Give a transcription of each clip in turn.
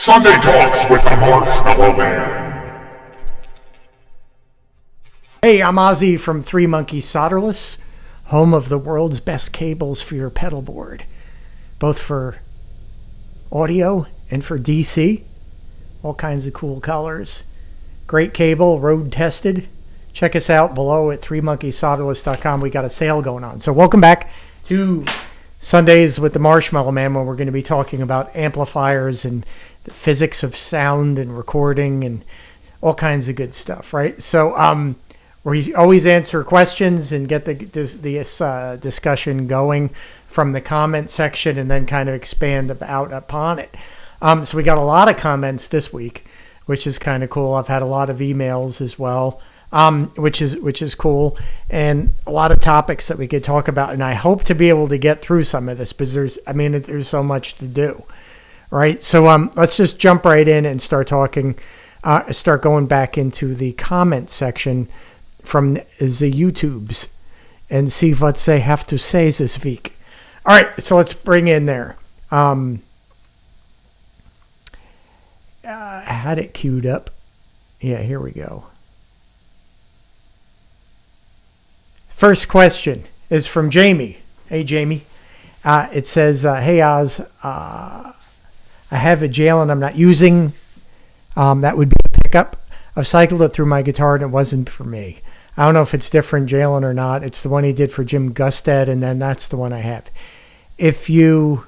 Sunday Talks with the Marshmallow Man. Hey, I'm Ossie from Three Monkeys Solderless, home of the world's best cables for your pedal board, both for audio and for DC. All kinds of cool colors. Great cable, road tested. Check us out below at threemonkeyssolderless.com. We got a sale going on. So welcome back to Sundays with the Marshmallow Man, where we're going to be talking about amplifiers and the physics of sound and recording and all kinds of good stuff, right? So we always answer questions and get this discussion going from the comment section and then kind of expand out upon it. So we got a lot of comments this week, which is kind of cool. I've had a lot of emails as well, which is cool, and a lot of topics that we could talk about. And I hope to be able to get through some of this because there's so much to do, right? So let's just jump right in and start talking. Start going back into the comment section from the YouTubes and see what they have to say this week. All right, so let's bring in there. I had it queued up. Yeah, here we go. First question is from Jamie. Hey, Jamie. It says, hey, Oz, I have a Jalen I'm not using. That would be a pickup. I've cycled it through my guitar and it wasn't for me. I don't know if it's different Jalen or not. It's the one he did for Jim Gusted, and then that's the one I have. If you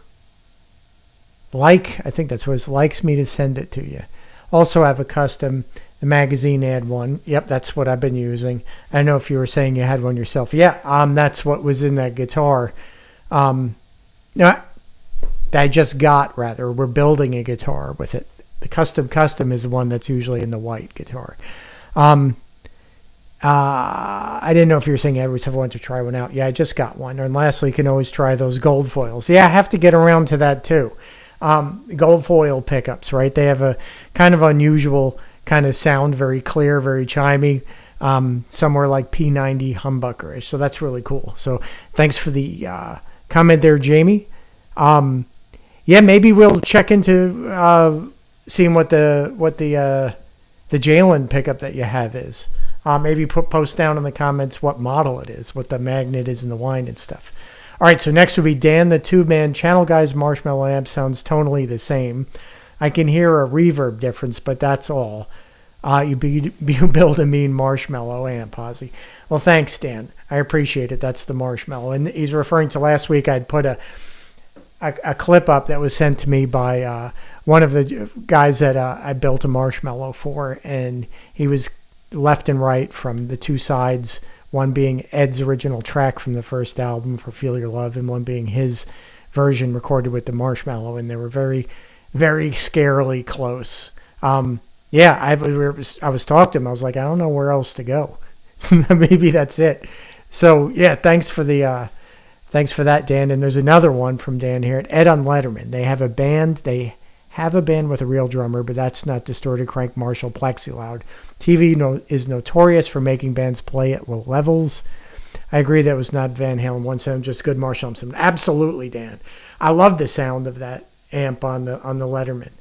like, I think that's what it likes me to send it to you. Also have a custom, the magazine ad one. Yep, that's what I've been using. I don't know if you were saying you had one yourself. Yeah, that's what was in that guitar. No, that I just got, rather. We're building a guitar with it. The custom is the one that's usually in the white guitar. I didn't know if you were saying every time I want to try one out. Yeah, I just got one. And lastly, you can always try those gold foils. Yeah, I have to get around to that too. Gold foil pickups, right? They have a kind of unusual kind of sound, very clear, very chimey, somewhere like P90 humbuckerish. So that's really cool. So thanks for the comment there, Jamie. Yeah, maybe we'll check into seeing what the Jalen pickup that you have is. Maybe post down in the comments what model it is, what the magnet is in the wind and stuff. All right, so next would be Dan, the two-man Channel Guy's Marshmallow amp sounds tonally the same. I can hear a reverb difference, but that's all. You build a mean marshmallow amp, Ozzy. Well, thanks, Dan. I appreciate it. That's the marshmallow. And he's referring to last week I'd put a clip up that was sent to me by one of the guys that I built a marshmallow for, and he was left and right from the two sides, one being Ed's original track from the first album for Feel Your Love and one being his version recorded with the marshmallow, and they were very, very scarily close. Yeah, I was talking to him. I was like, I don't know where else to go. Maybe that's it. So yeah, thanks for that, Dan. And there's another one from Dan here at Ed on Letterman. They have a band with a real drummer, but that's not distorted crank Marshall Plexi Loud. TV is notorious for making bands play at low levels. I agree that was not Van Halen 1.7, just good Marshall amp. Absolutely, Dan. I love the sound of that amp on the Letterman.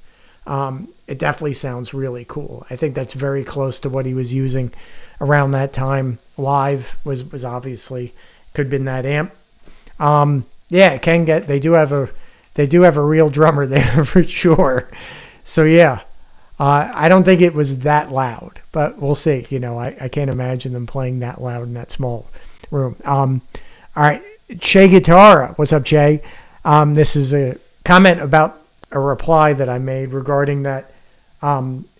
It definitely sounds really cool. I think that's very close to what he was using around that time. Live was obviously could have been that amp. Yeah, it can get. They do have a real drummer there for sure. So yeah, I don't think it was that loud, but we'll see. I can't imagine them playing that loud in that small room. All right, Che Guitarra. What's up, Che? This is a comment about a reply that I made regarding that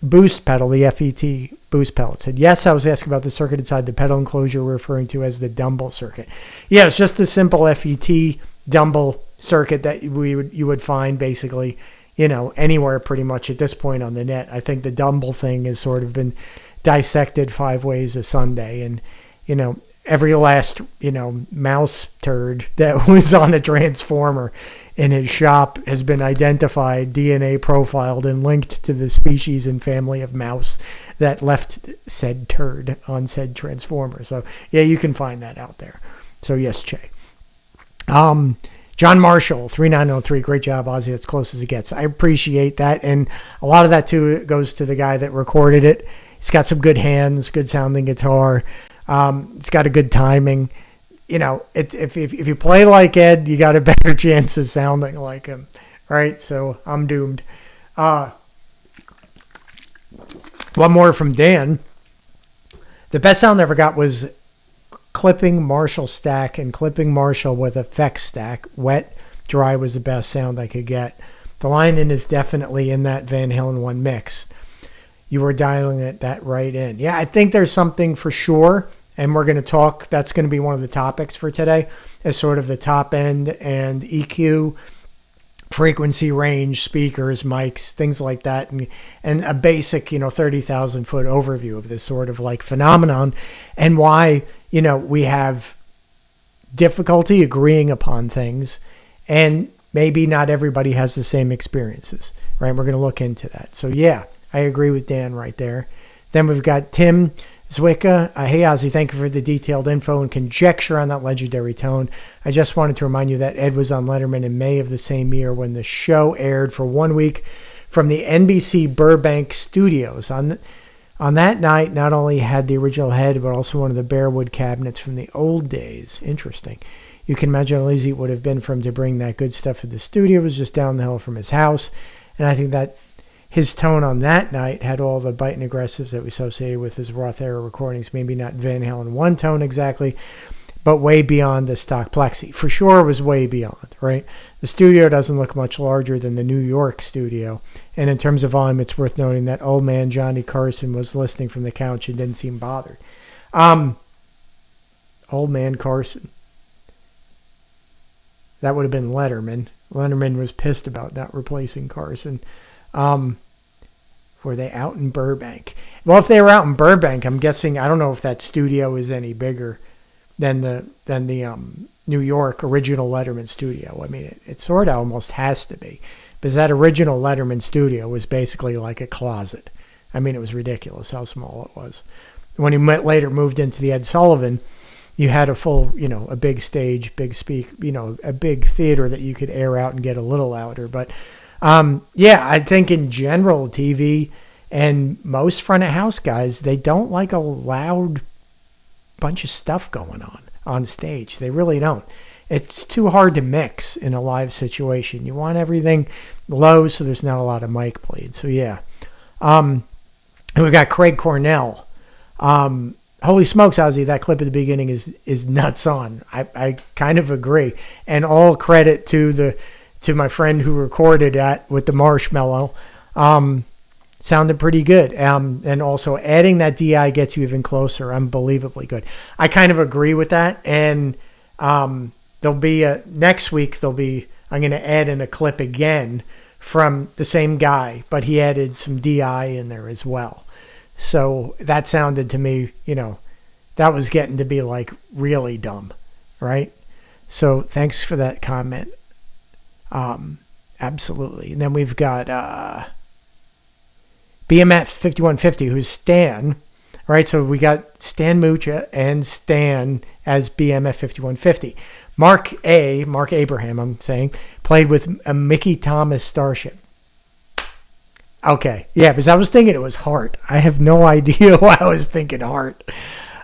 boost pedal, the FET boost pedal. It said, yes, I was asking about the circuit inside the pedal enclosure referring to as the Dumble circuit. Yeah, it's just the simple FET Dumble circuit that you would find basically, anywhere pretty much at this point on the net. I think the Dumble thing has sort of been dissected 5 ways a Sunday, and every last mouse turd that was on a transformer in his shop has been identified, DNA profiled, and linked to the species and family of mouse that left said turd on said transformer. So yeah, you can find that out there. So yes, Che. John Marshall, 3903. Great job, Ossie. That's close as it gets. I appreciate that. And a lot of that, too, goes to the guy that recorded it. He's got some good hands, good sounding guitar. It's got a good timing. You know, if you play like Ed, you got a better chance of sounding like him. Right? So I'm doomed. One more from Dan. The best sound I ever got was clipping Marshall stack and clipping Marshall with effects stack. Wet, dry was the best sound I could get. The line-in is definitely in that Van Halen 1 mix. You were dialing that right in. Yeah, I think there's something for sure, and we're going to talk. That's going to be one of the topics for today, is sort of the top end and EQ, frequency range, speakers, mics, things like that, and a basic, 30,000 foot overview of this sort of like phenomenon, and why, we have difficulty agreeing upon things, and maybe not everybody has the same experiences, right? We're going to look into that. So yeah, I agree with Dan right there. Then we've got Tim Zwicka. Hey, Ossie, thank you for the detailed info and conjecture on that legendary tone. I just wanted to remind you that Ed was on Letterman in May of the same year when the show aired for 1 week from the NBC Burbank studios. On that night, not only had the original head, but also one of the Bearwood cabinets from the old days. Interesting. You can imagine how easy it would have been for him to bring that good stuff to the studio. It was just down the hill from his house. And I think that his tone on that night had all the bite and aggressives that we associated with his Roth era recordings. Maybe not Van Halen 1 tone exactly, but way beyond the stock plexi. For sure, it was way beyond, right? The studio doesn't look much larger than the New York studio. And in terms of volume, it's worth noting that old man Johnny Carson was listening from the couch and didn't seem bothered. Old man Carson. That would have been Letterman. Letterman was pissed about not replacing Carson. Were they out in Burbank? Well, if they were out in Burbank, I'm guessing, I don't know if that studio is any bigger than the New York original Letterman studio. I mean, it sort of almost has to be, because that original Letterman studio was basically like a closet. I mean, it was ridiculous how small it was. When he later moved into the Ed Sullivan, you had a full, a big stage, big a big theater that you could air out and get a little louder. But yeah, I think in general, TV and most front of house guys, they don't like a loud bunch of stuff going on stage. They really don't. It's too hard to mix in a live situation. You want everything low so there's not a lot of mic bleed. So yeah. And we've got Craig Cornell. Holy smokes, Ossie, that clip at the beginning is nuts on. I kind of agree. And all credit to my friend who recorded that with the marshmallow. Sounded pretty good. And also adding that DI gets you even closer. Unbelievably good. I kind of agree with that. And there'll be next week, I'm going to add in a clip again from the same guy, but he added some DI in there as well. So that sounded to me, that was getting to be like really dumb, right? So thanks for that comment. Absolutely. And then we've got BMF 5150, who's Stan, right? So we got Stan Mucha and Stan as BMF 5150. Mark Abraham, I'm saying, played with a Mickey Thomas Starship. Okay, yeah, because I was thinking it was Hart. I have no idea why I was thinking Hart.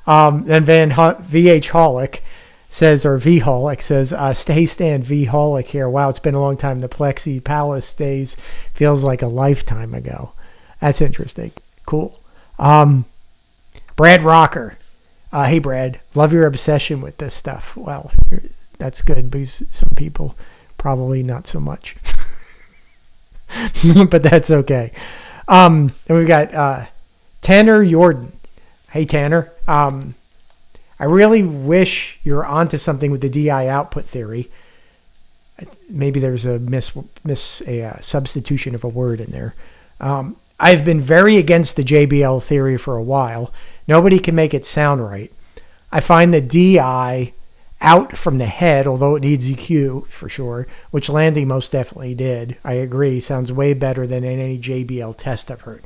Then VH Holic says, or V Holic says, stay Stan V Holic here. Wow, it's been a long time. The Plexi Palace stays feels like a lifetime ago. That's interesting. Cool. Brad Rocker. Hey, Brad, love your obsession with this stuff. Well, that's good because some people probably not so much. But that's okay. And we've got Tanner Jordan. Hey, Tanner. I really wish you're onto something with the DI output theory. Maybe there's a substitution of a word in there. I've been very against the JBL theory for a while. Nobody can make it sound right. I find the DI out from the head, although it needs EQ for sure, which Landy most definitely did. I agree. Sounds way better than in any JBL test I've heard.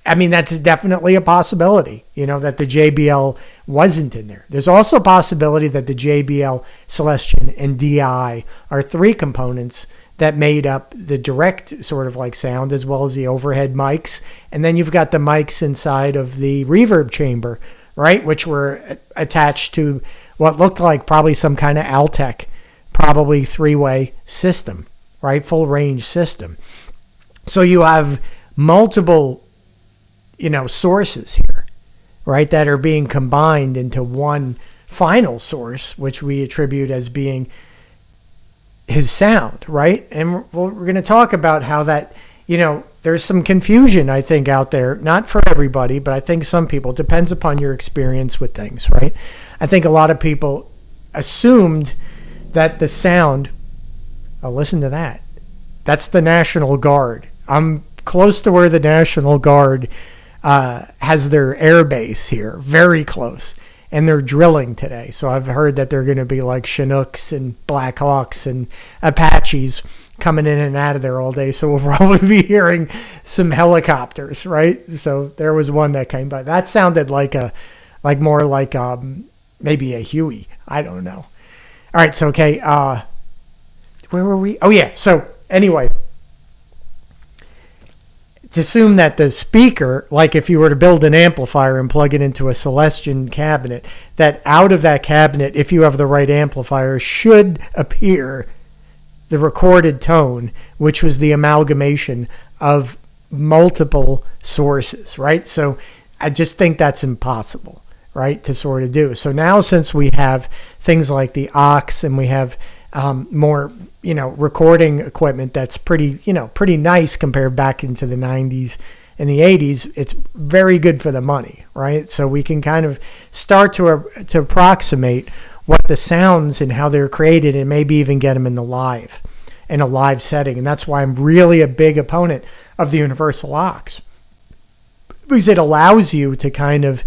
I mean, that's definitely a possibility, that the JBL wasn't in there. There's also a possibility that the JBL, Celestion, and DI are 3 components that made up the direct sort of like sound, as well as the overhead mics. And then you've got the mics inside of the reverb chamber, right? Which were attached to what looked like probably some kind of Altec, probably 3-way system, right? Full range system. So you have multiple, sources here, right? That are being combined into one final source, which we attribute as being his sound, right? And we're going to talk about how that, there's some confusion, I think, out there, not for everybody, but I think some people, depends upon your experience with things, right? I think a lot of people assumed that the sound, oh, listen to that. That's the National Guard. I'm close to where the National Guard has their air base here, very close. And they're drilling today. So I've heard that they're going to be like Chinooks and Blackhawks and Apaches coming in and out of there all day. So we'll probably be hearing some helicopters, right? So there was one that came by. That sounded like more like maybe a Huey. I don't know. All right. So, okay. Where were we? Oh, yeah. So anyway, to assume that the speaker, like if you were to build an amplifier and plug it into a Celestion cabinet, that out of that cabinet, if you have the right amplifier, should appear the recorded tone, which was the amalgamation of multiple sources, right? So I just think that's impossible, right, to sort of do. So now, since we have things like the aux and we have more, recording equipment that's pretty nice compared back into the 90s and the 80s, it's very good for the money, right? So we can kind of start to approximate what the sounds and how they're created, and maybe even get them in a live setting. And that's why I'm really a big opponent of the universal aux, because it allows you to kind of,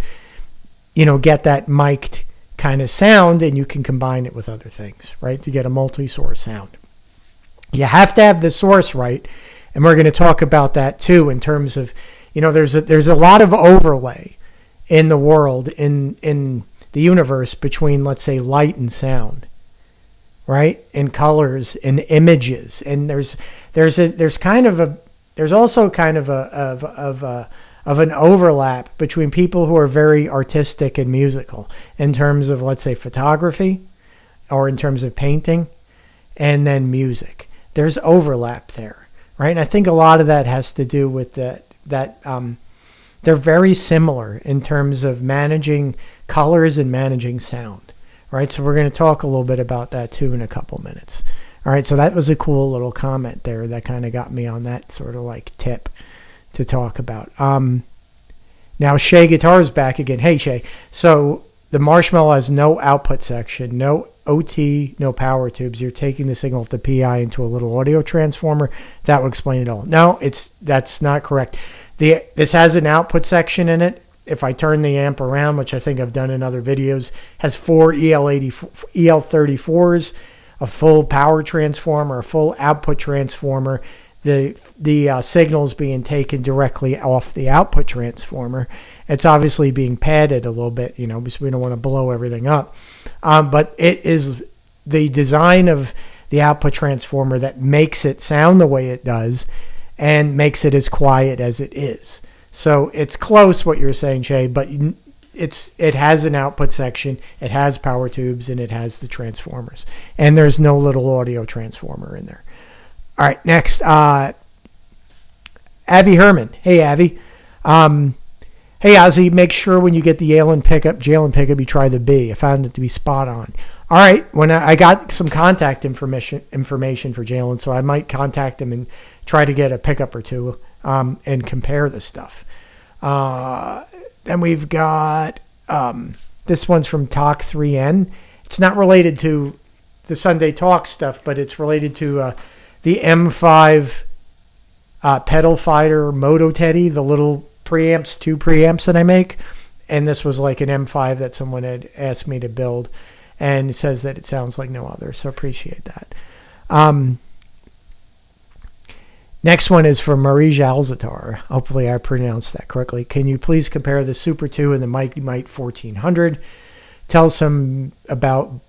get that mic'd kind of sound, and you can combine it with other things, right, to get a multi-source sound. You have to have the source right, and we're going to talk about that too, in terms of, there's a lot of overlay in the world, in the universe, between, let's say, light and sound, right, and colors and images, and there's also kind of an overlap between people who are very artistic and musical in terms of, let's say, photography, or in terms of painting, and then music. There's overlap there, right? And I think a lot of that has to do with that they're very similar in terms of managing colors and managing sound, right? So we're going to talk a little bit about that too in a couple minutes. All right, so that was a cool little comment there that kind of got me on that sort of like tip to talk about. Now Shay Guitar's back again. Hey Shay. So the Marshmallow has no output section, no OT, no power tubes. You're taking the signal off the PI into a little audio transformer. That would explain it all. No, that's not correct. This has an output section in it. If I turn the amp around, which I think I've done in other videos, has 4 EL34s, a full power transformer, a full output transformer. The signal's being taken directly off the output transformer. It's obviously being padded a little bit, because we don't want to blow everything up. But it is the design of the output transformer that makes it sound the way it does and makes it as quiet as it is. So it's close what you're saying, Shay, but it has an output section, it has power tubes, and it has the transformers. And there's no little audio transformer in there. All right, next, Avi Herman. Hey, Avi. Hey, Ozzy, make sure when you get the Jalen pickup, you try the B. I found it to be spot on. All right, when I got some contact information for Jalen, so I might contact him and try to get a pickup or two and compare the stuff. Then we've got, this one's from Talk 3N. It's not related to the Sunday Talk stuff, but it's related to the M5 pedal fighter Moto Teddy, the little preamps, 2 preamps that I make. And this was like an M5 that someone had asked me to build. And it says that it sounds like no other, so appreciate that. Next one is from Marie Jalzatar. Hopefully I pronounced that correctly. Can you please compare the Super 2 and the Mighty Mite 1400? Tell some about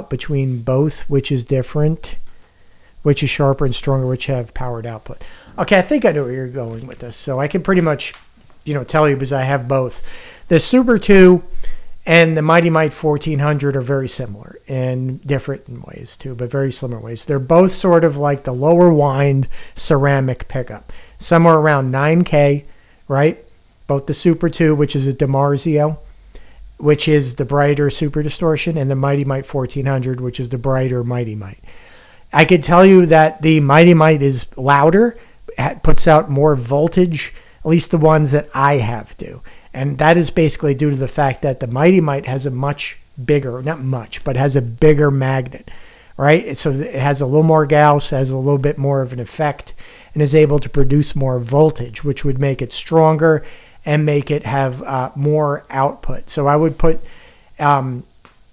between both, which is different, which is sharper and stronger, which have powered output. Okay, I think I know where you're going with this. So I can pretty much, tell you because I have both. The Super 2 and the Mighty Mite 1400 are very similar and different in ways too, but very similar ways. They're both sort of like the lower wind ceramic pickup, somewhere around 9K, right? Both the Super 2, which is a DiMarzio, which is the brighter Super Distortion, and the Mighty Mite 1400, which is the brighter Mighty Mite. I could tell you that the Mighty Mite is louder, puts out more voltage, at least the ones that I have do. And that is basically due to the fact that the Mighty Mite has a much bigger, not much, but has a bigger magnet, right? So it has a little more Gauss, has a little bit more of an effect, and is able to produce more voltage, which would make it stronger and make it have more output. So I would put the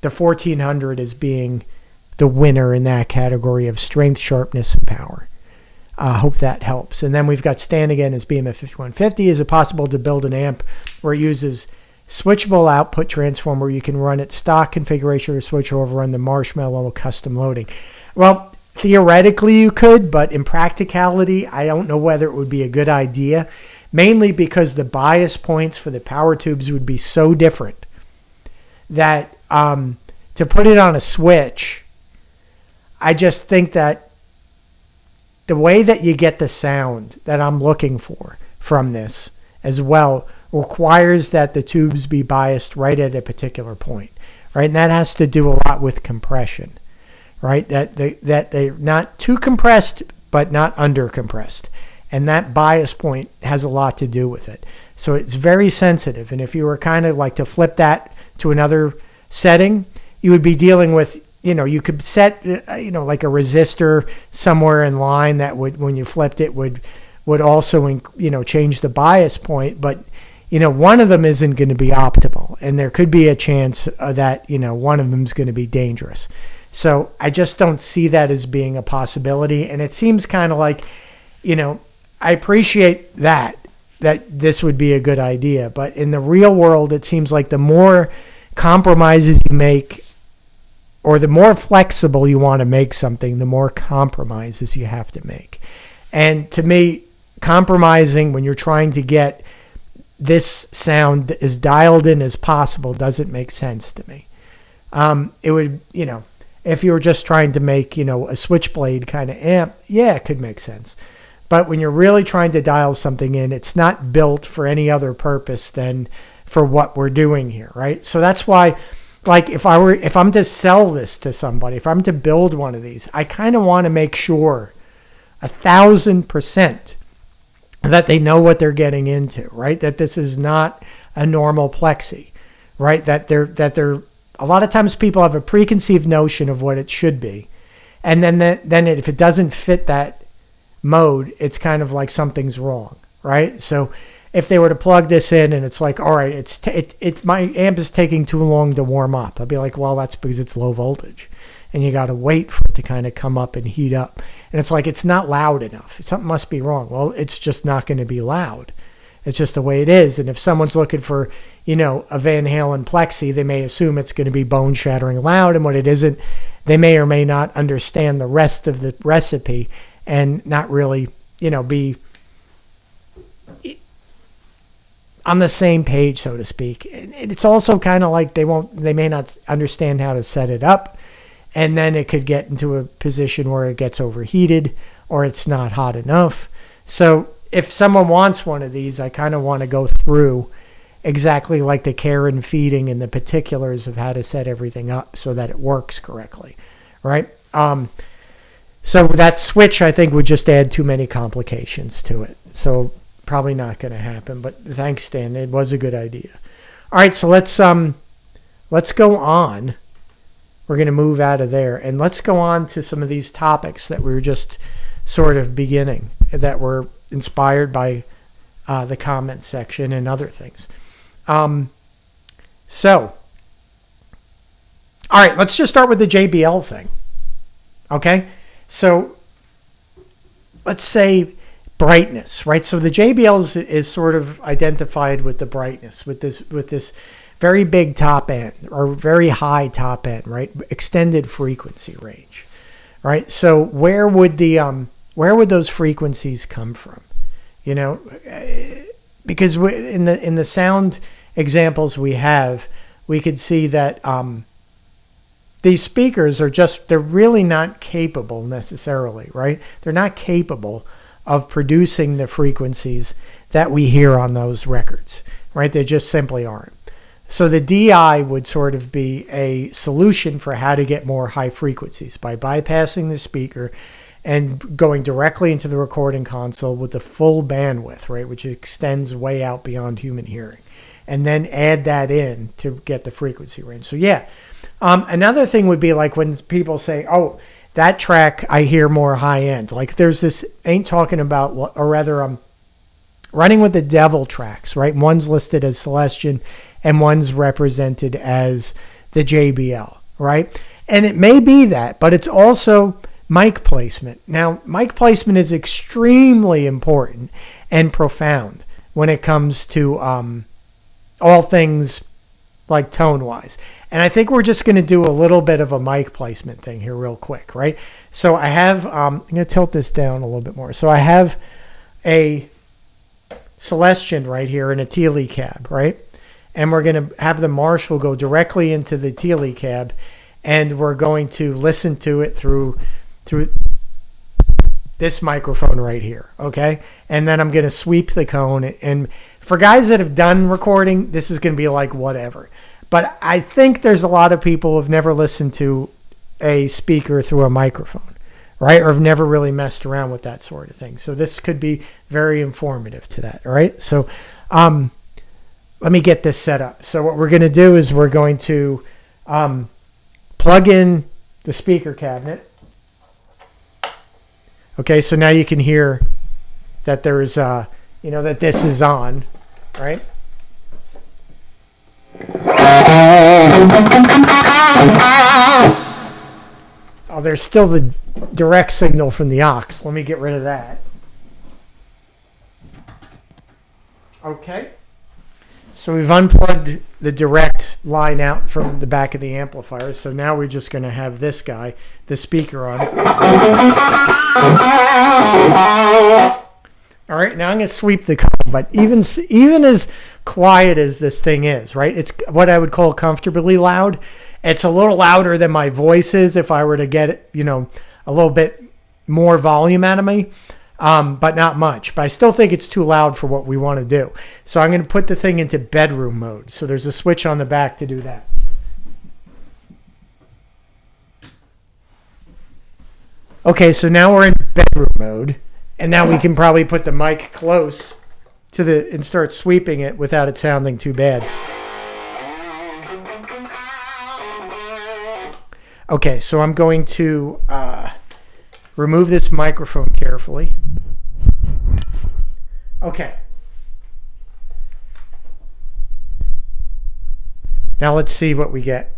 1400 as being the winner in that category of strength, sharpness, and power. Hope that helps. And then we've got Stan again as BMF 5150. Is it possible to build an amp where it uses switchable output transformer? You can run it stock configuration or switch over on the Marshmallow custom loading. Well, theoretically you could, but in practicality, I don't know whether it would be a good idea, mainly because the bias points for the power tubes would be so different that to put it on a switch, I just think that the way that you get the sound that I'm looking for from this as well requires that the tubes be biased right at a particular point, right? And that has to do a lot with compression, right? That they're not too compressed, but not under compressed. And that bias point has a lot to do with it. So it's very sensitive. And if you were kind of like to flip that to another setting, you would be dealing with, you could set, like a resistor somewhere in line that would, when you flipped it, would also, change the bias point. But, one of them isn't going to be optimal. And there could be a chance that, one of them is going to be dangerous. So I just don't see that as being a possibility. And it seems kind of like, I appreciate that this would be a good idea. But in the real world, it seems like the more compromises you make, or the more flexible you want to make something, the more compromises you have to make. And to me, compromising when you're trying to get this sound as dialed in as possible doesn't make sense to me. It would, if you were just trying to make, a switchblade kind of amp, yeah, it could make sense. But when you're really trying to dial something in, it's not built for any other purpose than for what we're doing here, right? So that's why, like, if I'm to sell this to somebody, if I'm to build one of these, I kind of want to make sure 1,000% that they know what they're getting into, right? That this is not a normal plexi, right? That they're a lot of times people have a preconceived notion of what it should be, and then if it doesn't fit that mode, it's kind of like something's wrong, right? So if they were to plug this in and it's like, all right, my amp is taking too long to warm up, I'd be like, well, that's because it's low voltage and you got to wait for it to kind of come up and heat up. And it's like, it's not loud enough. Something must be wrong. Well, it's just not going to be loud. It's just the way it is. And if someone's looking for, a Van Halen plexi, they may assume it's going to be bone shattering loud. And when it isn't, they may or may not understand the rest of the recipe and not really, be on the same page, so to speak. And it's also kind of like they may not understand how to set it up. And then it could get into a position where it gets overheated or it's not hot enough. So if someone wants one of these, I kind of want to go through exactly like the care and feeding and the particulars of how to set everything up so that it works correctly, right? So that switch, I think, would just add too many complications to it. So probably not going to happen. But thanks, Stan. It was a good idea. All right, so let's go on. We're going to move out of there, and let's go on to some of these topics that we were just sort of beginning, that were inspired by the comment section and other things. So, all right, let's just start with the JBL thing. Okay, so let's say brightness, right? So the JBL is sort of identified with the brightness, with this very big top end or very high top end, right? Extended frequency range, right? So where would those frequencies come from? You know, because in the sound examples we have, we could see that these speakers they're really not capable necessarily, right? They're not capable of producing the frequencies that we hear on those records, right? They just simply aren't. So the DI would sort of be a solution for how to get more high frequencies by bypassing the speaker and going directly into the recording console with the full bandwidth, right? Which extends way out beyond human hearing. And then add that in to get the frequency range. So yeah. Another thing would be like when people say, oh, that track I hear more high end. Like there's this, ain't talking about, or rather Running with the Devil tracks, right? One's listed as Celestion and one's represented as the JBL, right? And it may be that, but it's also mic placement. Now, mic placement is extremely important and profound when it comes to all things like tone-wise. And I think we're just going to do a little bit of a mic placement thing here real quick, right? So I have, I'm going to tilt this down a little bit more. So I have a Celestion right here in a Teele cab, right? And we're going to have the Marshall go directly into the Teele cab, and we're going to listen to it through this microphone right here, okay? And then I'm going to sweep the cone. And for guys that have done recording, this is going to be like whatever. But I think there's a lot of people who have never listened to a speaker through a microphone, right? Or have never really messed around with that sort of thing. So this could be very informative to that, all right? So let me get this set up. So what we're going to do is we're going to plug in the speaker cabinet. Okay, so now you can hear that there is, that this is on, right? Oh, there's still the direct signal from the aux. Let me get rid of that. Okay. So we've unplugged the direct line out from the back of the amplifier. So now we're just going to have this guy, the speaker on. All right, now I'm going to sweep the cone. But even as quiet as this thing is, right? It's what I would call comfortably loud. It's a little louder than my voice is if I were to get it, a little bit more volume out of me. But not much. But I still think it's too loud for what we want to do. So I'm going to put the thing into bedroom mode. So there's a switch on the back to do that. Okay, so now we're in bedroom mode. And now we can probably put the mic close to and start sweeping it without it sounding too bad. Okay, so I'm going to remove this microphone carefully. Okay. Now let's see what we get.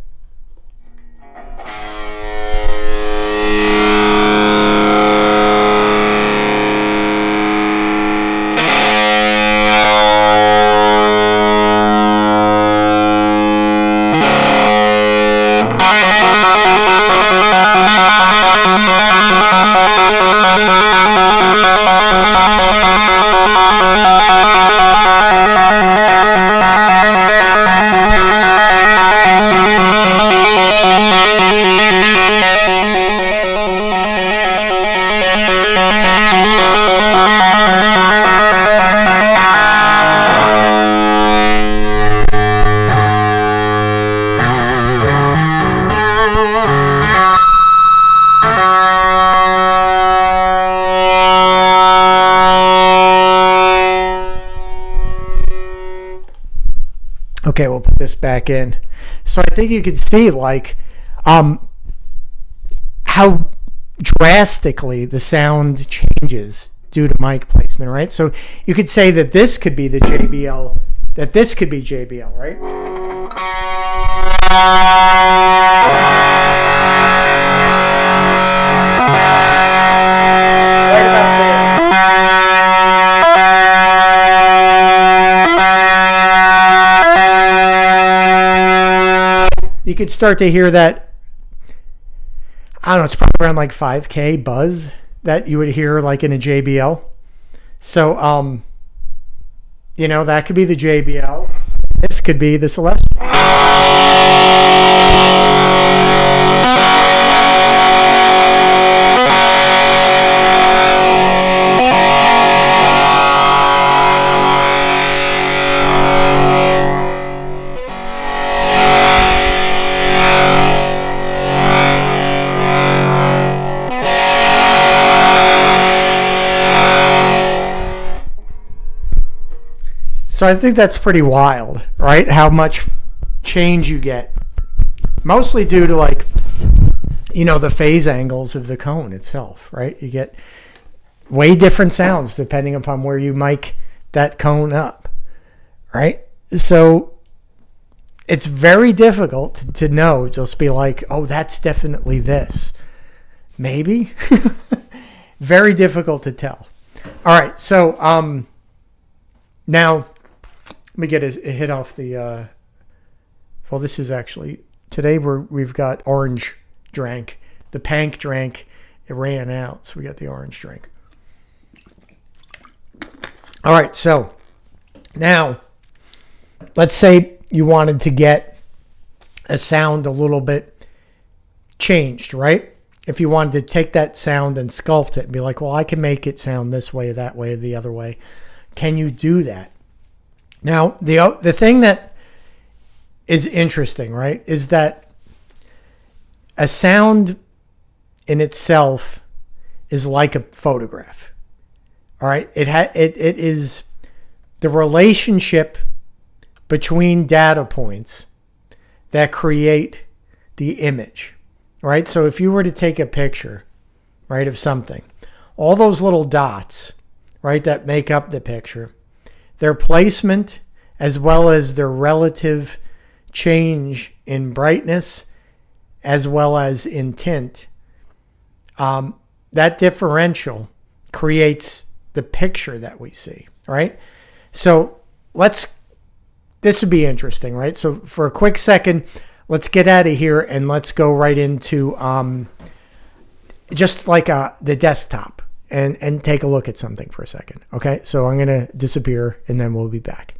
Okay, we'll put this back in. So I think you can see how drastically the sound changes due to mic placement, right? So you could say that this could be the JBL, that this could be JBL, right? Right about there. you could start to hear that. I don't know, it's probably around like 5K buzz that you would hear like in a JBL. So, that could be the JBL. This could be the Celestial. So I think that's pretty wild, right? How much change you get. Mostly due to the phase angles of the cone itself, right? You get way different sounds depending upon where you mic that cone up, right? So it's very difficult to know, just be like, oh, that's definitely this. Maybe. Very difficult to tell. All right, so now let me get a hit off the. Well, this is actually today. We've got orange drink. The Pank drink, it ran out, so we got the orange drink. All right, so now let's say you wanted to get a sound a little bit changed, right? If you wanted to take that sound and sculpt it and be like, well, I can make it sound this way, that way, the other way. Can you do that? Now, the thing that is interesting, right, is that a sound in itself is like a photograph. All right, it is the relationship between data points that create the image, right? So if you were to take a picture, right, of something, all those little dots, right, that make up the picture, their placement as well as their relative change in brightness as well as in tint, that differential creates the picture that we see, right? So this would be interesting, right? So for a quick second, let's get out of here and let's go right into just like the desktop and take a look at something for a second. Okay, so I'm going to disappear and then we'll be back.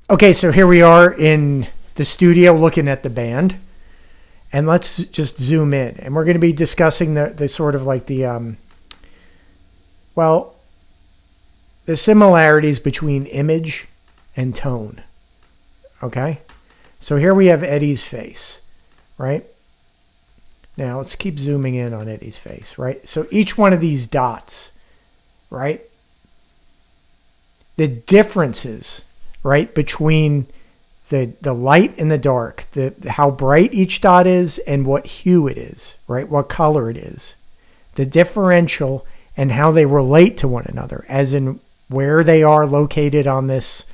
Okay, so here we are in the studio looking at the band. And let's just zoom in. And we're going to be discussing the sort of like the similarities between image and tone. Okay? So here we have Eddie's face, right? Now let's keep zooming in on Eddie's face, right? So each one of these dots, right? The differences, right, between the light and the dark, how bright each dot is and what hue it is, right? What color it is. The differential and how they relate to one another, as in where they are located on this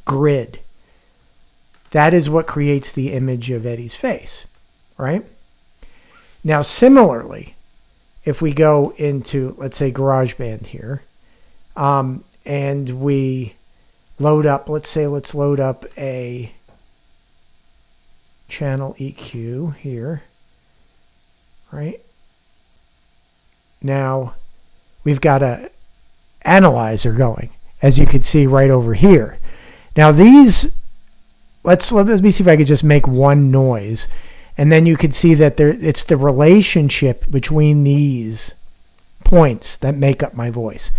grid. That is what creates the image of Eddie's face, right? Now, similarly, if we go into, let's say, GarageBand here, and we load up, let's load up a channel EQ here, right? Now, we've got a analyzer going, as you can see right over here. Now these, let me see if I could just make one noise, and then you can see that it's the relationship between these points that make up my voice.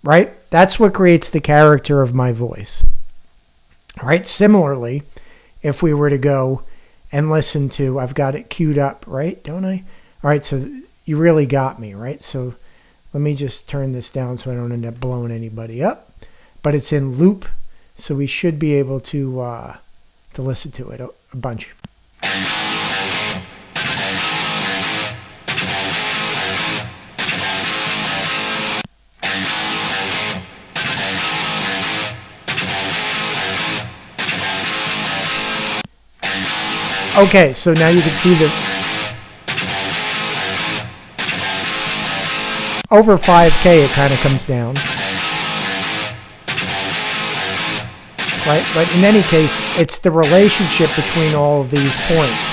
Right? That's what creates the character of my voice. All right? Similarly, if we were to go and listen to, I've got it queued up, right? Don't I? All right, so you really got me, right? So let me just turn this down so I don't end up blowing anybody up. But it's in loop, so we should be able to listen to it a bunch. Okay, so now you can see the over 5K it kind of comes down. right? But in any case, it's the relationship between all of these points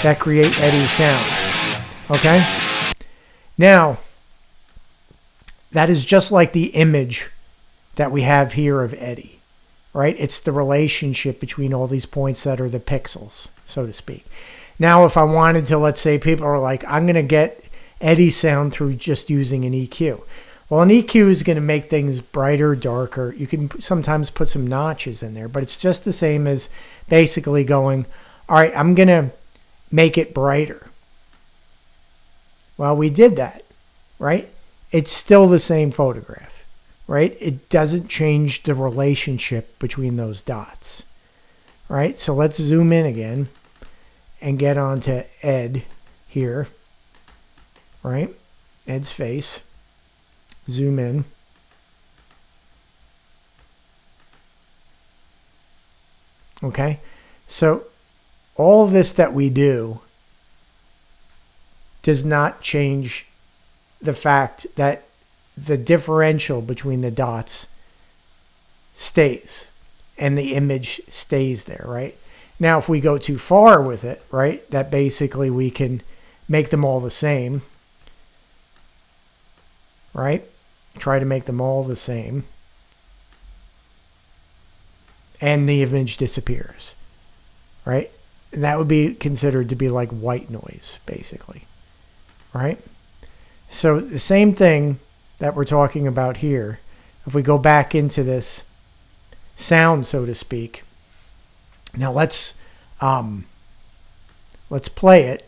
that create eddy sound. Okay? Now, that is just like the image that we have here of eddy, right? It's the relationship between all these points that are the pixels, so to speak. Now, if I wanted to, let's say people are like, I'm going to get eddy sound through just using an EQ. Well, an EQ is going to make things brighter, darker. You can sometimes put some notches in there, but it's just the same as basically going, all right, I'm going to make it brighter. Well, we did that, right? It's still the same photograph, right? It doesn't change the relationship between those dots, right? So let's zoom in again and get onto Ed here, right? Ed's face. Zoom in. Okay, so all of this that we do does not change the fact that the differential between the dots stays and the image stays there, right? Now, if we go too far with it, right, that basically we can make them all the same, right? Try to make them all the same. And the image disappears, right? And that would be considered to be like white noise, basically, right? So the same thing that we're talking about here, if we go back into this sound, so to speak, now let's play it,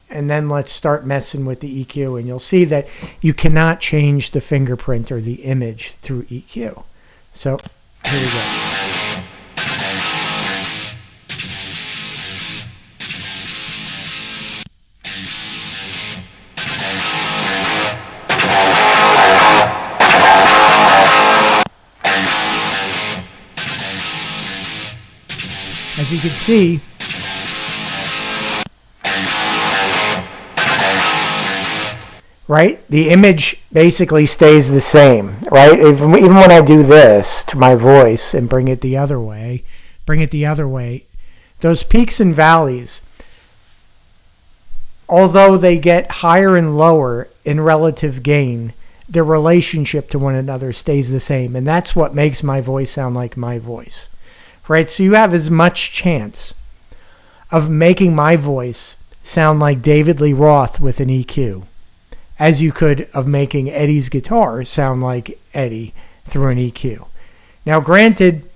and then let's start messing with the EQ, and you'll see that you cannot change the fingerprint or the image through EQ. So here we go. As you can see, right, the image basically stays the same, right? Even when I do this to my voice and bring it the other way, those peaks and valleys, although they get higher and lower in relative gain, their relationship to one another stays the same. And that's what makes my voice sound like my voice. Right, so you have as much chance of making my voice sound like David Lee Roth with an EQ as you could of making Eddie's guitar sound like Eddie through an EQ. Now, granted,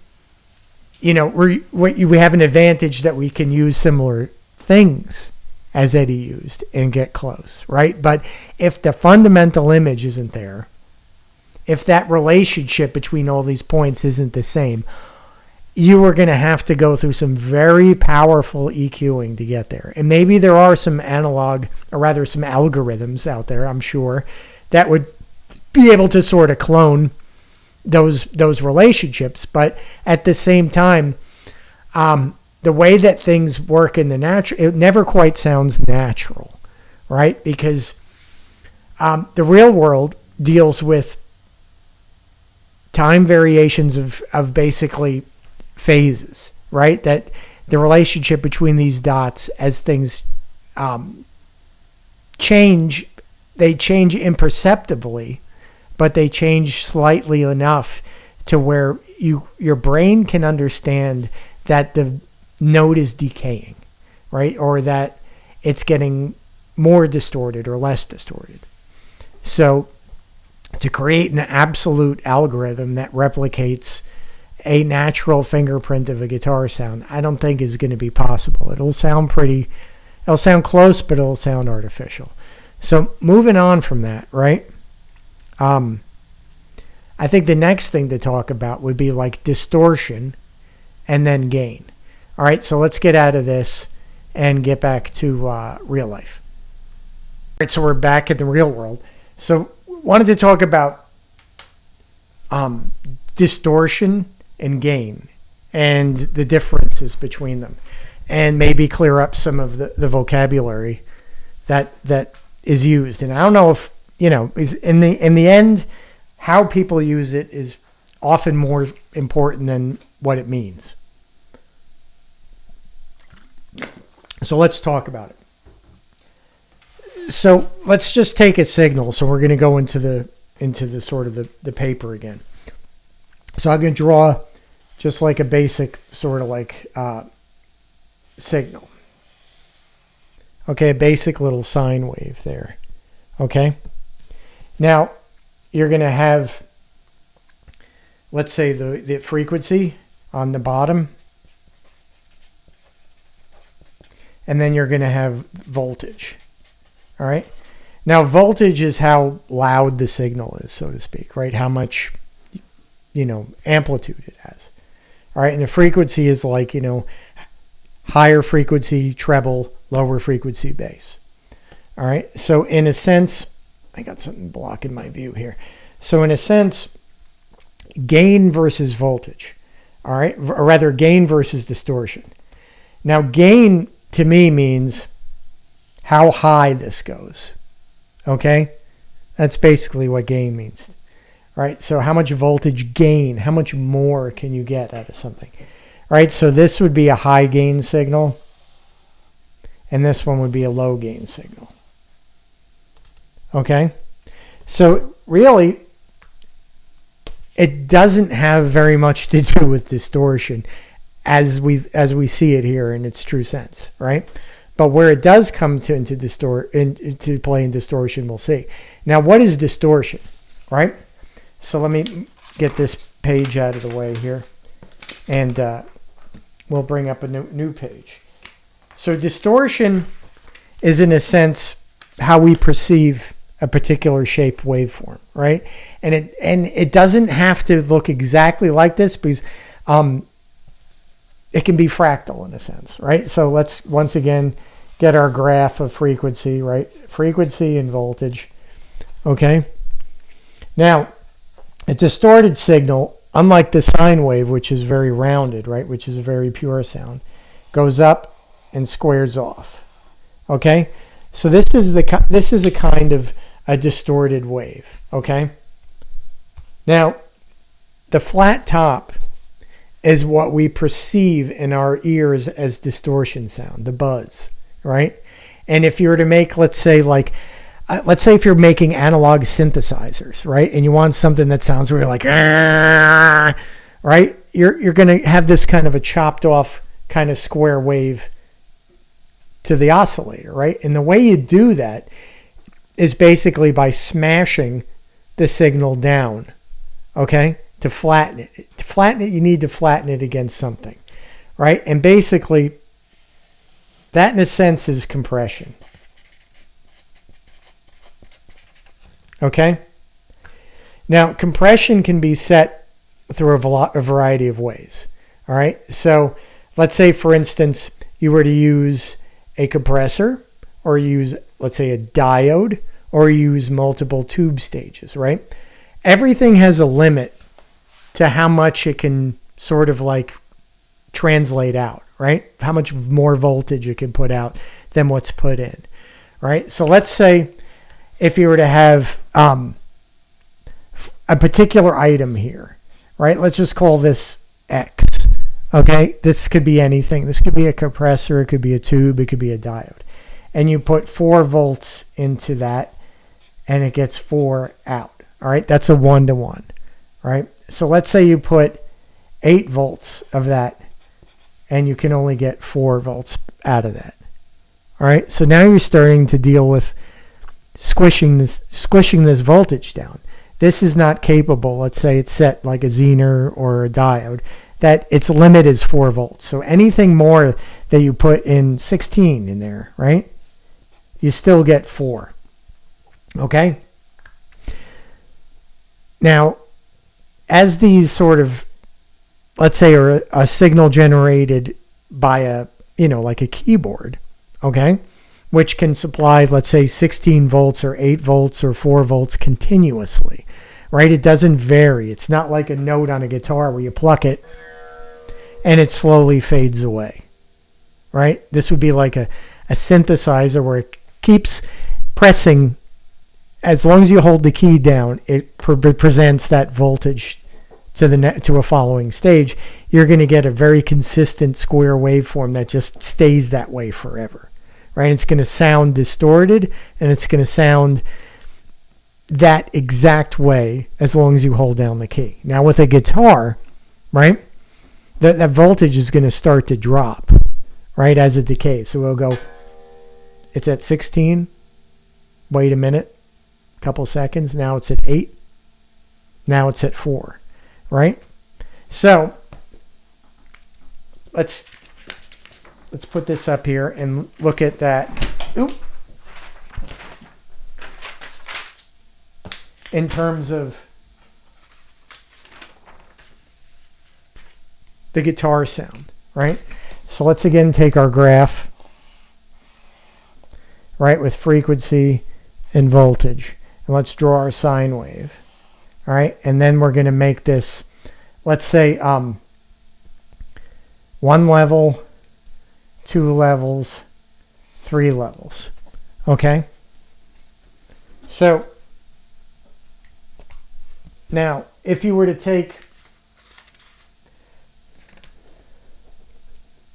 you know, we have an advantage that we can use similar things as Eddie used and get close, right? But if the fundamental image isn't there, if that relationship between all these points isn't the same, you are going to have to go through some very powerful EQing to get there. And maybe there are some analog, or rather some algorithms out there, I'm sure, that would be able to sort of clone those relationships. But at the same time, the way that things work in the natural, it never quite sounds natural, right? Because the real world deals with time variations of basically phases, right? That the relationship between these dots as things change, they change imperceptibly, but they change slightly enough to where your brain can understand that the note is decaying, right? Or that it's getting more distorted or less distorted. So to create an absolute algorithm that replicates a natural fingerprint of a guitar sound, I don't think is going to be possible. It'll sound close, but it'll sound artificial. So moving on from that, right? I think the next thing to talk about would be like distortion and then gain. All right, so let's get out of this and get back to real life. All right, so we're back in the real world. So wanted to talk about distortion and gain and the differences between them, and maybe clear up some of the vocabulary that is used. And I don't know if, you know, is in the end, how people use it is often more important than what it means. So let's talk about it. So let's just take a signal. So we're going to go into the sort of the paper again. So I'm going to draw just like a basic sort of like signal. Okay, a basic little sine wave there. Okay. Now you're going to have, let's say the frequency on the bottom. And then you're going to have voltage. All right. Now, voltage is how loud the signal is, so to speak, right? How much, amplitude it has. All right. And the frequency is like, higher frequency treble, lower frequency bass. All right. So in a sense, I got something blocking my view here. So in a sense, gain versus voltage. All right. Or rather, gain versus distortion. Now, gain to me means how high this goes. Okay? That's basically what gain means. All right? So how much voltage gain, how much more can you get out of something? All right? So this would be a high gain signal, and this one would be a low gain signal. Okay? So really, it doesn't have very much to do with distortion as we see it here in its true sense, right? But where it does come into play in distortion, we'll see. Now, what is distortion, right? So let me get this page out of the way here, and we'll bring up a new page. So distortion is, in a sense, how we perceive a particular shaped waveform, right? And it doesn't have to look exactly like this, because it can be fractal in a sense, right? So let's once again get our graph of frequency, right? Frequency and voltage. Okay. Now, a distorted signal, unlike the sine wave, which is very rounded, right? Which is a very pure sound, goes up and squares off. Okay. So this is a kind of a distorted wave. Okay. Now, the flat top is what we perceive in our ears as distortion sound, the buzz, right? And if you were to make, let's say if you're making analog synthesizers, right? And you want something that sounds really like, right? You're going to have this kind of a chopped off kind of square wave to the oscillator, right? And the way you do that is basically by smashing the signal down, okay? To flatten it. To flatten it, you need to flatten it against something, right? And basically, that in a sense is compression. Okay? Now, compression can be set through a variety of ways, all right? So let's say, for instance, you were to use a compressor, or use, let's say, a diode, or use multiple tube stages, right? Everything has a limit to how much it can sort of like translate out, right? How much more voltage it can put out than what's put in, right? So let's say if you were to have a particular item here, right? Let's just call this X, okay? This could be anything. This could be a compressor, it could be a tube, it could be a diode. And you put 4 volts into that, and it gets 4 out, all right? That's a 1-to-1, right? So let's say you put 8 volts of that, and you can only get 4 volts out of that. All right. So now you're starting to deal with squishing this voltage down. This is not capable. Let's say it's set like a Zener or a diode, that its limit is 4 volts. So anything more that you put in 16 in there, right? You still get 4. Okay. Now, as these sort of, let's say, are a signal generated by like a keyboard, okay, which can supply, let's say, 16 volts or 8 volts or 4 volts continuously, right? It doesn't vary. It's not like a note on a guitar where you pluck it and it slowly fades away, right? This would be like a synthesizer where it keeps pressing. As long as you hold the key down, it presents that voltage to a following stage, you're going to get a very consistent square waveform that just stays that way forever, right? It's going to sound distorted, and it's going to sound that exact way as long as you hold down the key. Now with a guitar, right, that voltage is going to start to drop, right, as it decays. So we'll go, it's at 16, wait a minute, couple seconds, now it's at 8, now it's at 4, right? So let's put this up here and look at that. Oop. In terms of the guitar sound, right? So let's again take our graph, right, with frequency and voltage, and let's draw our sine wave, all right? And then we're going to make this, let's say, 1 level, 2 levels, 3 levels, okay? So now, if you were to take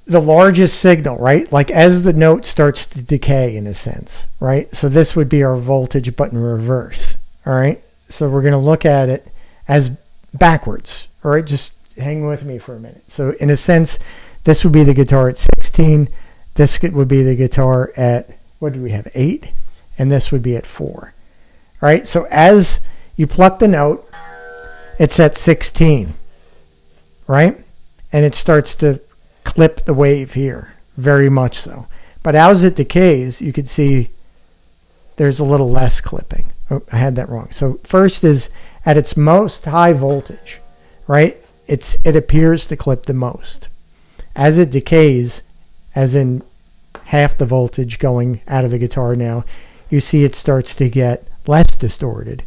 the largest signal, right, like as the note starts to decay in a sense, right? So this would be our voltage, but in reverse, all right? So we're going to look at it as backwards, all right? Just hang with me for a minute. So in a sense, this would be the guitar at 16. This would be the guitar at, what do we have, 8? And this would be at 4, all right? So as you pluck the note, it's at 16, right? And it starts to clip the wave here, very much so. But as it decays, you can see there's a little less clipping. Oh, I had that wrong. So first is at its most high voltage, right? It appears to clip the most. As it decays, as in half the voltage going out of the guitar now, you see it starts to get less distorted.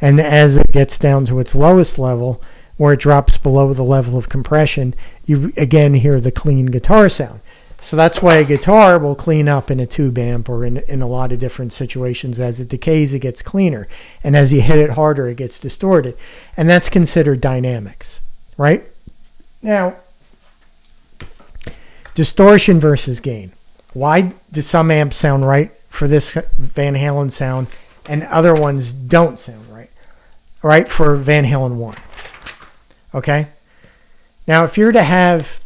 And as it gets down to its lowest level, where it drops below the level of compression, you again hear the clean guitar sound. So that's why a guitar will clean up in a tube amp or in a lot of different situations. As it decays, it gets cleaner. And as you hit it harder, it gets distorted. And that's considered dynamics, right? Now, distortion versus gain. Why do some amps sound right for this Van Halen sound and other ones don't sound right? Right, for Van Halen 1. Okay? Now, if you're to have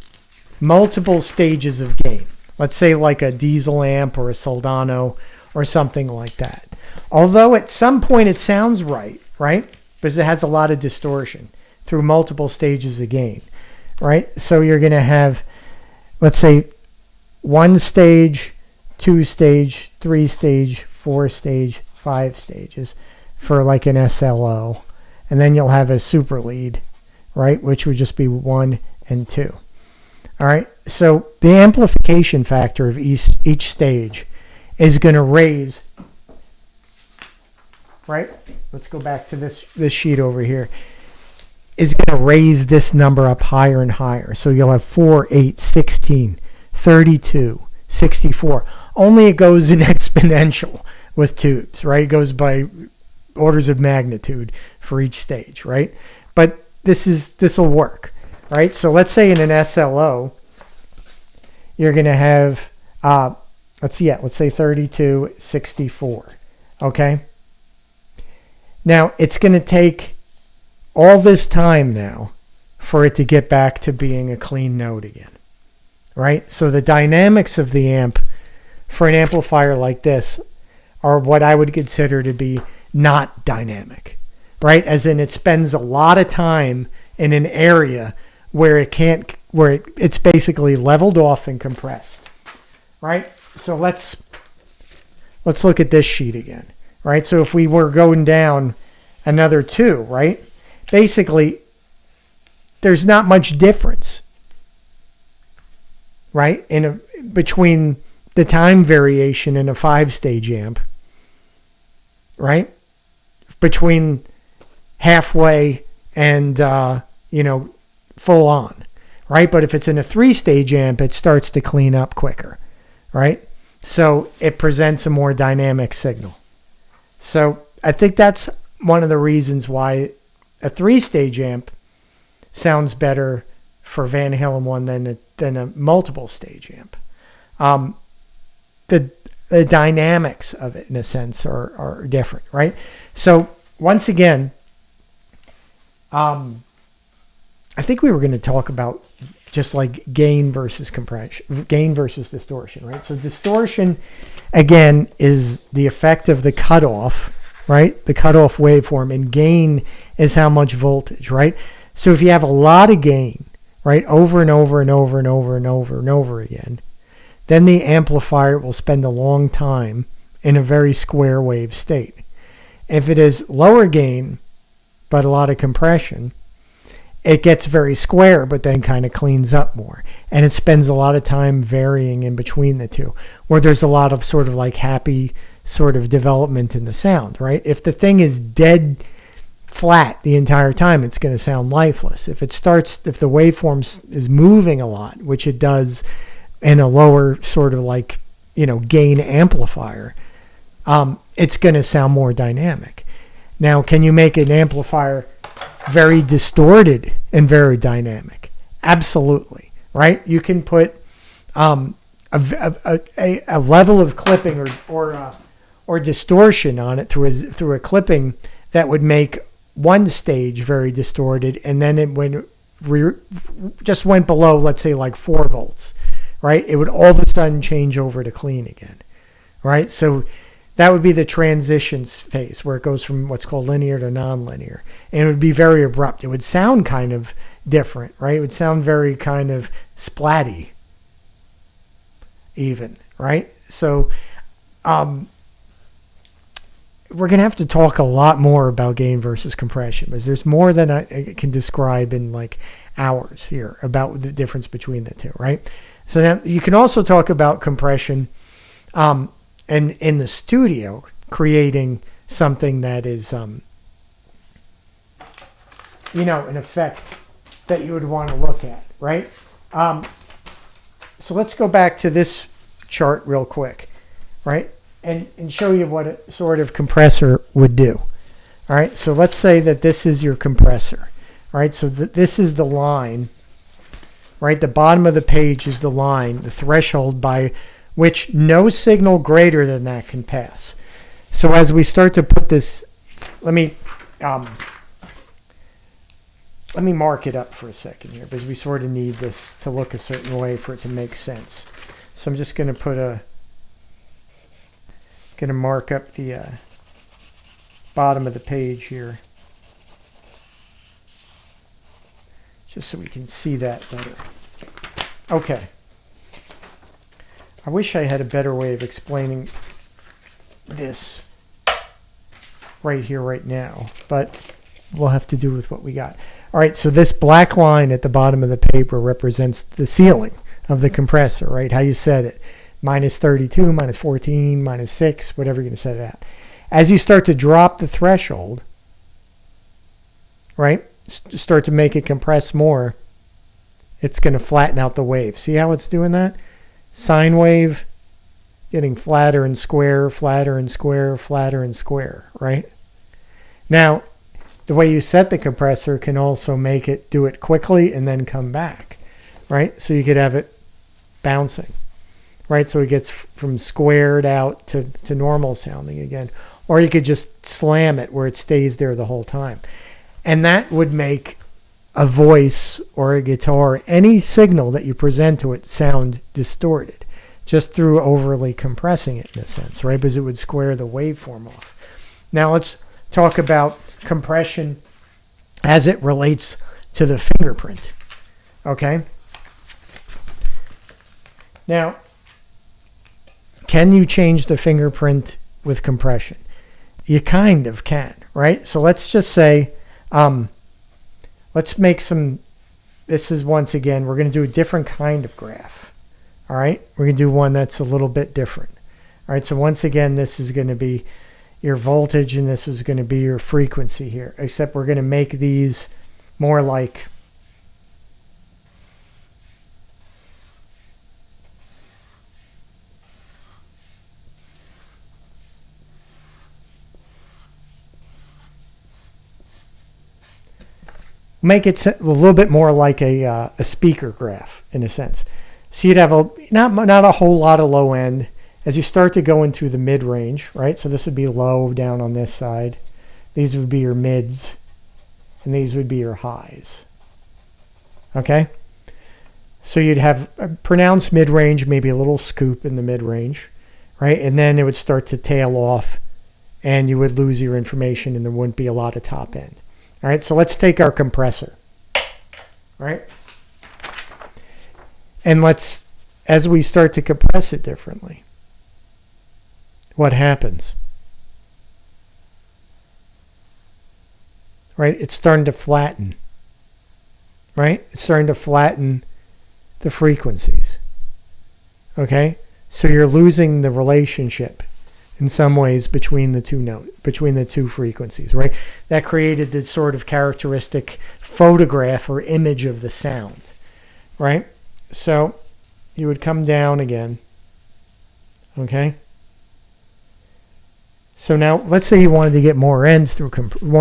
multiple stages of gain, let's say like a diesel amp or a Soldano or something like that, although at some point it sounds right, right? Because it has a lot of distortion through multiple stages of gain, right? So you're going to have, let's say, 1 stage, 2 stage, 3 stage, 4 stage, 5 stages for like an SLO. And then you'll have a super lead, right, which would just be 1 and 2. All right, so the amplification factor of each stage is going to raise, right? Let's go back to this sheet over here. Is going to raise this number up higher and higher. So you'll have 4, 8, 16, 32, 64. Only it goes in exponential with tubes, right? It goes by orders of magnitude for each stage, right? But this will work, right? So let's say in an SLO, you're going to have, let's say 32, 64, okay? Now, it's going to take all this time now for it to get back to being a clean note again, right? So the dynamics of the amp for an amplifier like this are what I would consider to be not dynamic, right? As in it spends a lot of time in an area where it's basically leveled off and compressed, right? So let's look at this sheet again, right? So if we were going down another 2, right? Basically, there's not much difference, right? Between the time variation in a 5-stage amp, right? Between halfway and, full on, right? But if it's in a 3-stage amp, it starts to clean up quicker, right? So it presents a more dynamic signal. So I think that's one of the reasons why a 3-stage amp sounds better for Van Halen one than a multiple stage amp. The dynamics of it, in a sense, are different, right? So once again, I think we were going to talk about just like gain versus compression, gain versus distortion, right? So distortion, again, is the effect of the cutoff, right? The cutoff waveform, and gain is how much voltage, right? So if you have a lot of gain, right, over and over and over and over and over and over again, then the amplifier will spend a long time in a very square wave state. If it is lower gain, but a lot of compression, it gets very square, but then kind of cleans up more. And it spends a lot of time varying in between the two, where there's a lot of sort of like happy sort of development in the sound, right? If the thing is dead flat the entire time, it's going to sound lifeless. If the waveform is moving a lot, which it does in a lower sort of like, gain amplifier, it's going to sound more dynamic. Now, can you make an amplifier very distorted and very dynamic? Absolutely, right? You can put a level of clipping or distortion on it through a clipping that would make one stage very distorted, and then just went below, let's say, like 4 volts, right? It would all of a sudden change over to clean again, right? So that would be the transitions phase, where it goes from what's called linear to nonlinear. And it would be very abrupt. It would sound kind of different, right? It would sound very kind of splatty even, right? So we're going to have to talk a lot more about gain versus compression, because there's more than I can describe in like hours here about the difference between the two, right? So now you can also talk about compression and in the studio, creating something that is, an effect that you would want to look at, right? So let's go back to this chart real quick, right? And show you what a sort of compressor would do. All right, so let's say that this is your compressor. All right, so this is the line, right? The bottom of the page is the line, the threshold by which no signal greater than that can pass. So as we start to put this, let me mark it up for a second here, because we sort of need this to look a certain way for it to make sense. So I'm just going to mark up the bottom of the page here, just so we can see that better. Okay. I wish I had a better way of explaining this right here, right now, but we'll have to do with what we got. All right, so this black line at the bottom of the paper represents the ceiling of the compressor, right? How you set it. Minus 32, minus 14, minus 6, whatever you're going to set it at. As you start to drop the threshold, right, start to make it compress more, it's going to flatten out the wave. See how it's doing that? Sine wave getting flatter and square, flatter and square, flatter and square, right? Now, the way you set the compressor can also make it do it quickly and then come back, right? So you could have it bouncing, right? So it gets from squared out to normal sounding again. Or you could just slam it where it stays there the whole time. And that would make a voice or a guitar, any signal that you present to it, sound distorted, just through overly compressing it in a sense, right? Because it would square the waveform off. Now let's talk about compression as it relates to the fingerprint, okay? Now, can you change the fingerprint with compression? You kind of can, right? So let's just say, let's make some, this is once again, we're going to do a different kind of graph. All right. We're going to do one that's a little bit different. All right. So once again, this is going to be your voltage and this is going to be your frequency here, except we're going to make these more like make it a little bit more like a speaker graph in a sense. So you'd have not a whole lot of low end as you start to go into the mid range, right? So this would be low down on this side. These would be your mids, and these would be your highs. Okay? So you'd have a pronounced mid range, maybe a little scoop in the mid range, right? And then it would start to tail off, and you would lose your information, and there wouldn't be a lot of top end. All right, so let's take our compressor, right? And as we start to compress it differently, what happens? Right, it's starting to flatten, right? It's starting to flatten the frequencies, okay? So you're losing the relationship in some ways between the two frequencies, right? That created this sort of characteristic photograph or image of the sound, right? So you would come down again, okay? So now let's say you wanted to get more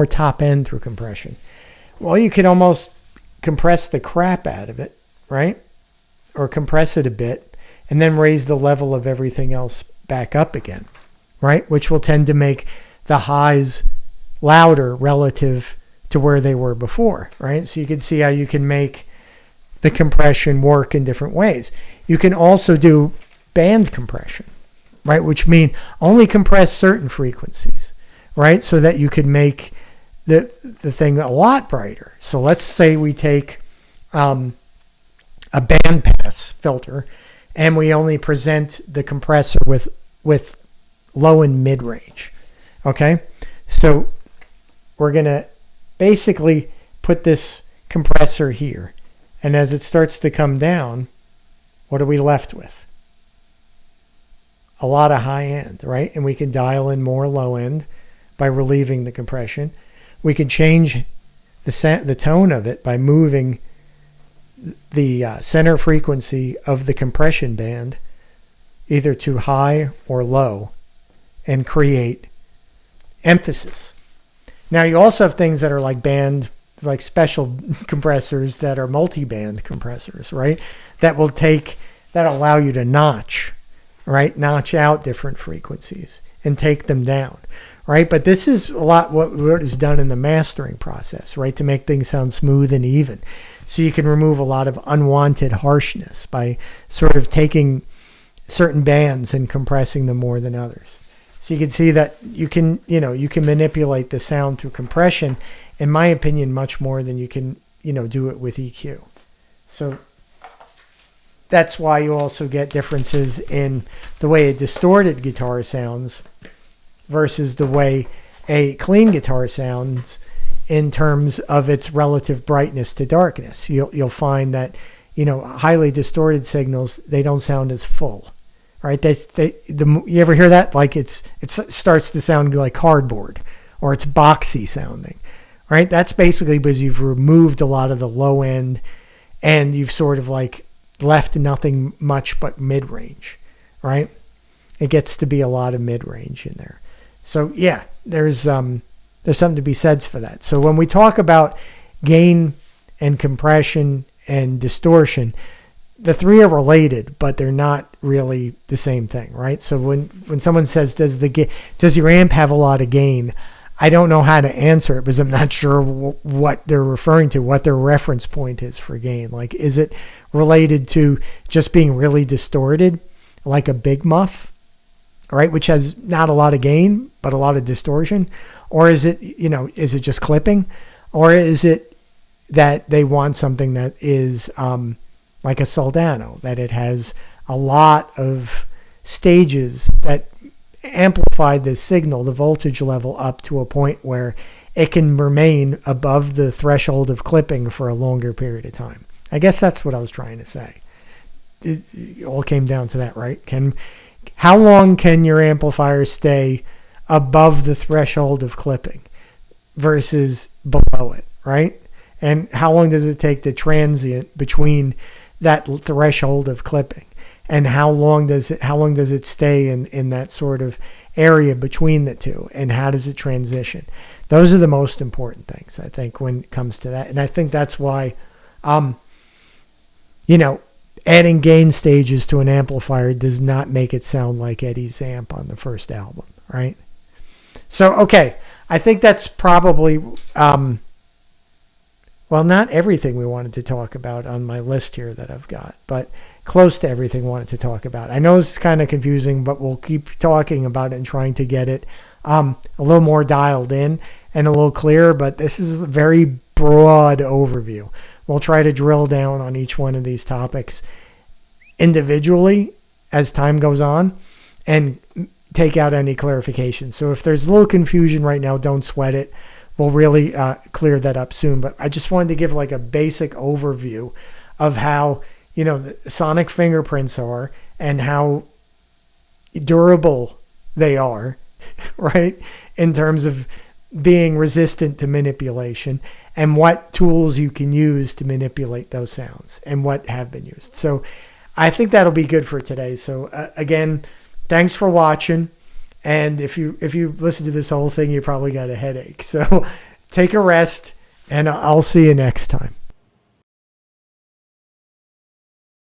top end through compression. Well, you could almost compress the crap out of it, right? Or compress it a bit and then raise the level of everything else back up again, right? Which will tend to make the highs louder relative to where they were before, right? So you can see how you can make the compression work in different ways. You can also do band compression, right? Which mean only compress certain frequencies, right? So that you could make the thing a lot brighter. So let's say we take a bandpass filter and we only present the compressor with low and mid range. Okay, so we're gonna basically put this compressor here, and as it starts to come down, what are we left with? A lot of high end, right? And we can dial in more low end by relieving the compression. We can change the tone of it by moving the center frequency of the compression band either to high or low and create emphasis. Now you also have things that are like special compressors that are multi-band compressors, right? That allow you to notch out different frequencies and take them down, right? But this is a lot what is done in the mastering process, right? To make things sound smooth and even. So you can remove a lot of unwanted harshness by sort of taking certain bands and compressing them more than others. So you can see that you can manipulate the sound through compression, in my opinion, much more than you can, do it with EQ. So that's why you also get differences in the way a distorted guitar sounds versus the way a clean guitar sounds in terms of its relative brightness to darkness. You'll find that, highly distorted signals, they don't sound as full, right? You ever hear that? Like it starts to sound like cardboard, or it's boxy sounding, right? That's basically because you've removed a lot of the low end and you've sort of like left nothing much but mid-range, right? It gets to be a lot of mid-range in there. So yeah, there's something to be said for that. So when we talk about gain and compression and distortion, the three are related, but they're not really the same thing, right? So when someone says, does your amp have a lot of gain? I don't know how to answer it because I'm not sure what they're referring to, what their reference point is for gain. Like, is it related to just being really distorted, like a big muff, right? Which has not a lot of gain, but a lot of distortion. Or is it, is it just clipping? Or is it that they want something that is like a Soldano, that it has a lot of stages that amplify the signal, the voltage level up to a point where it can remain above the threshold of clipping for a longer period of time. I guess that's what I was trying to say. It all came down to that, right? How long can your amplifier stay above the threshold of clipping versus below it, right? And how long does it take to transient between that threshold of clipping? And how long does it stay in that sort of area between the two? And how does it transition? Those are the most important things, I think, when it comes to that. And I think that's why, adding gain stages to an amplifier does not make it sound like Eddie's amp on the first album, right? So, okay, I think that's probably, not everything we wanted to talk about on my list here that I've got, but close to everything we wanted to talk about. I know it's kind of confusing, but we'll keep talking about it and trying to get it a little more dialed in and a little clearer, but this is a very broad overview. We'll try to drill down on each one of these topics individually as time goes on and take out any clarification. So if there's a little confusion right now, don't sweat it. We'll really clear that up soon. But I just wanted to give like a basic overview of how, the sonic fingerprints are and how durable they are, right? In terms of being resistant to manipulation and what tools you can use to manipulate those sounds and what have been used. So I think that'll be good for today. So again, thanks for watching. And if you listen to this whole thing, you probably got a headache. So take a rest and I'll see you next time.